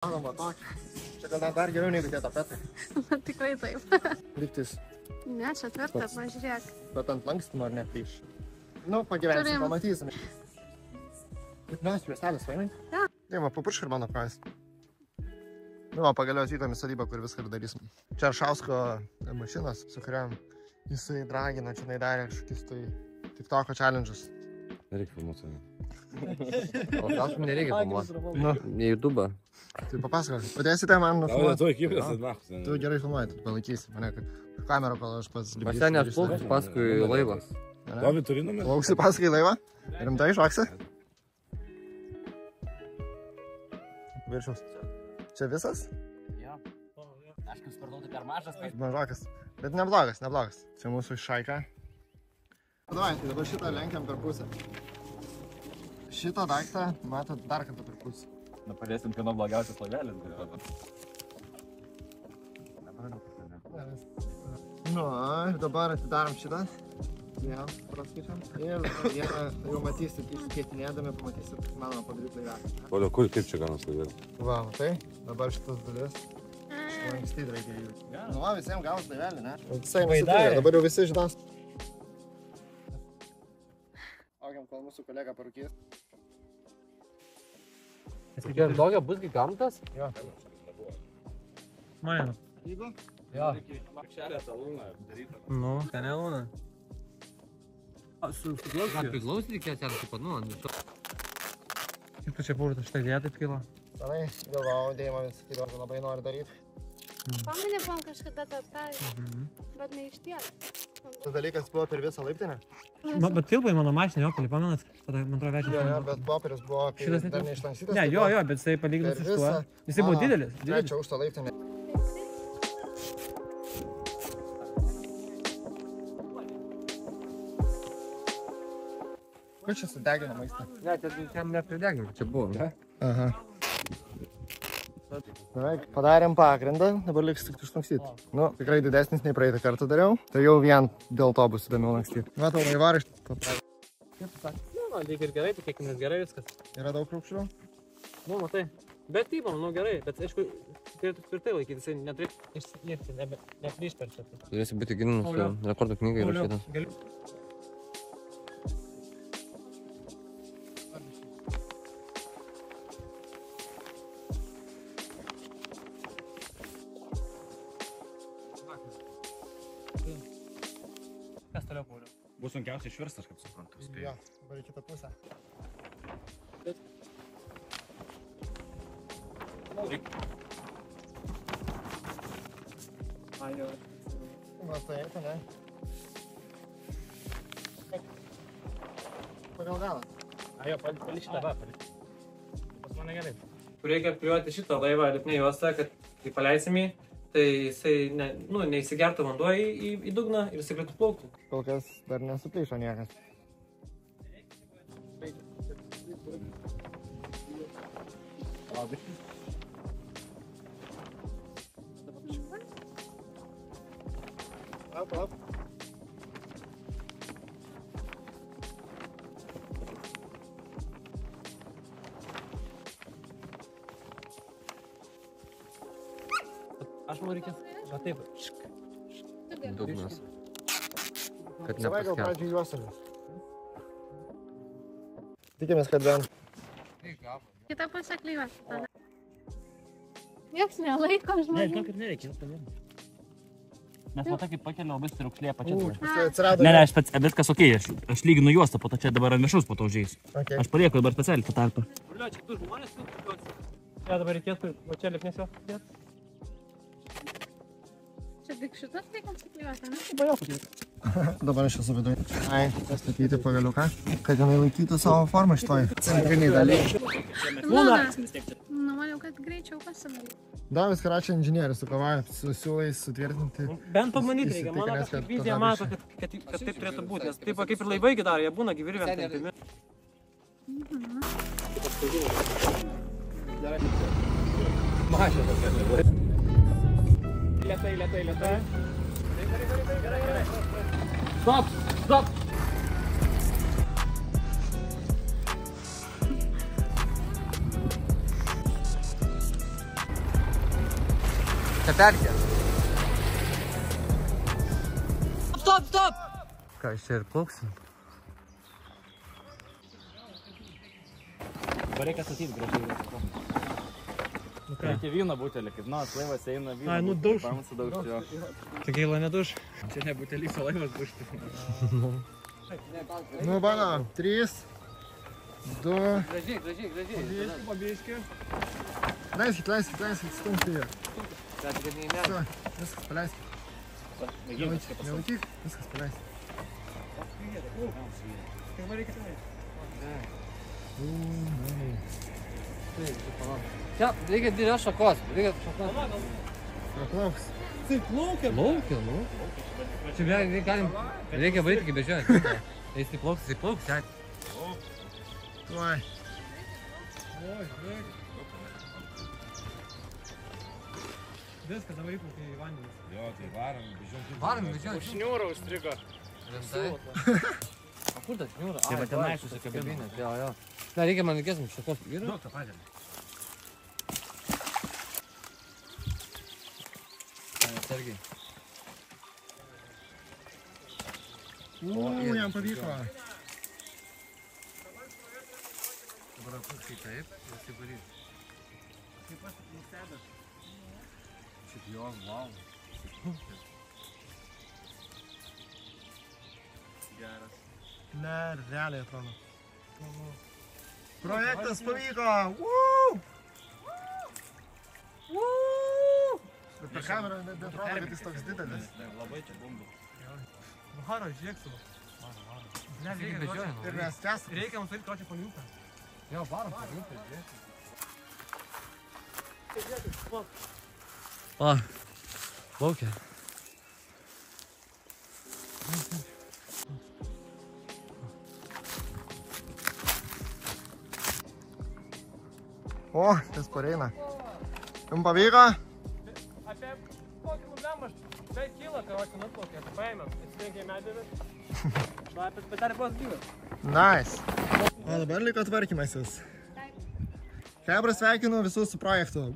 Manoma tokį. Čia gal net dar geriau negu tie tapetai. Tikrai taip. Lygtis. Ne, čia tvirta, pažiūrėk. Bet ant lankstimo ar neplyš. Nu, pagyvensim, pamatysim. Ir mes juostelis, vainai? Ja. Dėma, papuršk ir mano kojas. Nu, o pagaliau atvykom į sodybą, kur viską ir darysim. Čia Aršausko mašinas, su kuriam jisai dragina, čia darė kažkokius tai TikToko challenge'us. Nereikia filmuoti. O gal nereikia filmuoti? Nu, Į YouTube'ą. tai papasakok. Padėsite man nufilmuoti. Tu ekipės atmachus. Tu gerai filmuoji, tu palaikysi mane, kad kamerą, kol aš pats libysiu. Pasenės plaukus paskui laivą. Dovi turi numerį? Plauksi paskui laivą? Rimtai šoksi? Viršaus. Čia visas? Jo. Aš kaip supratau, tai per mažas. Mažokas. Bet neblogas, neblogas. Čia mūsų šaika. Davai, tai dabar šitą lenkiam per pusę. Šitą daiktą, matot, dar kartą per pusę. Na, padėsim, kieno blogiausias laivelis. Nu, ir dabar atidarom šitą. Vėl praskaičiam. Ir vieną jau matysit, išskėtinėdami, pamatysit, manoma, padaryti laivelį. Olio, kaip čia ganas laivelį? Va, matai, dabar šitas dalis. Lankstyt reikia jų. Nu, va, visiems gavus laivelį, ne? Visai nesidarė, dabar jau visi žinos. Augiam, kol mūsų kolega parūkės. Ir daugia bus gigantas? Jo. Maja. Jeigu? Jo. Nu, ten ne lūna. Gal priklausti reikės ten, kaip nu, ant viso. Kaip tu čia pūrėt, šitą idėją taip kilo? Senai, galvau, Dėjimą vis sakydavo, kad labai nori daryti. Pamenė buvom kažkada tą, bet ne iš tiek. Tas dalykas buvo per visą laiptinę. Bet tilpai mano mašinė, jo, pamenat? Tada, man atrodo, vežė. Jo, bet popierius buvo, kai Šitas dar neišlankstytas. Ne, jo, bet jisai palyginus su tuo. Jisai buvo didelis. Trečio aukšto laiptinė. Kur čia sudegino maistą? Ne, ten nepridegino, čia buvo, ne? Aha. Beveik padarėm pagrindą, dabar liks tik išlankstyti. Nu, tikrai didesnis nei praeitą kartą dariau, tai jau vien dėl to bus įdomiau lankstyti. Matau, laivaraštį. Kaip tu sakai? Nu, lyg ir gerai, tikėkimės gerai viskas. Yra daug rūkščių? Nu, matai. Bet įbam, nu gerai, bet aišku, turėtų tvirtai laikyti, jisai neturėtų išsnirti, neplyšperčią. Turėsi būti gilinus su rekordų knygai įrašytas. Kas toliau, Pauliau? Bus sunkiausiai išvirstas, kaip suprantu. Jo, dabar į kitą pusę. Matai, ne? Pagal galą. Ajo, palik šitą, va, palik. Pas mane gerai. Reikia prijuoti šitą laivą lipnę juostą, kad kai paleisim jį, tai jisai neįsigertų vanduo į dugną ir jisai galėtų plaukti. Kol kas dar nesuplyšo niekas. Lap. Aš man reikės, va taip. Dugnas. Kad Savai gal nepaskęs. pradžiai juoselis. Tikimės, kad bent. Kita pusė klyvas. Niekas nelaiko Ne, žmonių. žinok, ir nereikia. Mes matai, kaip pakelia labai striukšlė pačia. Jisai atsirado. Ne, aš pats, viskas okei, aš lyginu juostą, po to čia dabar ant viršaus po to užėjus. Okay. Aš palieku dabar specialiai tą tarpą. Liu, čia du žmonės tilpti. Čia dabar reikėtų, va čia lipnės juostą. Čia tik šitas reikia suklyvas, ne? Dabar aš esu viduje. Ai, pastatyti pagaliuką, kad jinai laikytų savo formą šitoj centriniai dalyje. Nu, maniau, kad greičiau pasidaryti. Davis Karačio inžinierius sukavoja su siūlais sutvirtinti. Bent pamanyti reikia, mano Įsitikinęs, kad kad vizija tada mato, kad taip turėtų būti, nes taip kaip ir laivai daro, jie būna gyvirvėm tempimi. Lėtai. Stop! Čia perkė. Stop! Ką, iš čia ir plauksim? Reikia statyti gražiai. Reikia vyno butelį, kaip nors laivas eina vyno. Ai, nu duš. Pamasi daug jo. Tai gaila neduš. Čia ne butelys, o laivas dušti. Nu, bana, 3, 2. Gražiai. Pabiški. Leiskit, stumti jį. Все, viskas, paleiskit. Nelaikyk, viskas, paleiskit. Čia reikia didelės šakos. Praplauks. Plaukia, nu. Čia reikia varyti kaip bežiojant. Jis įplauks, čia. Tuoj. Viską dabar įplaukia į vandenį. Jo, tai varom, Varom, bežiojant. Šniūra užstrigo. Rimtai? O kur ta šniūra? Tai va tenai susikabinė. Jo. Na, reikia man reikės šakos. Yra? Duok tą padėlį. Sergiai. Jam pavyko. Dabar apūkščiai taip, įsivarys. Kaip aš nustebęs. Šiaip jos, wow. Geras. Ne, realiai atrodo. Projektas pavyko! Woo! Bet per kamerą neatrodo, kad jis toks didelis. Labai čia bumbu. Varo, žiūrėk su. Reikia bežiojant. Ir mes tęsim. Reikia mums daryti kokią paliuką. Jo, varom, paliukai, žiūrėk. O, plaukia. O, tas pareina. Jums pavyko? Apie kokį problemą aš beveik kyla, karočią nuplaukė, paėmėm, atsilenkė medžiagas. Bet dar buvo gyvas. Nice. O dabar liko tvarkymasis. Hebra, sveikinu visus su projektu.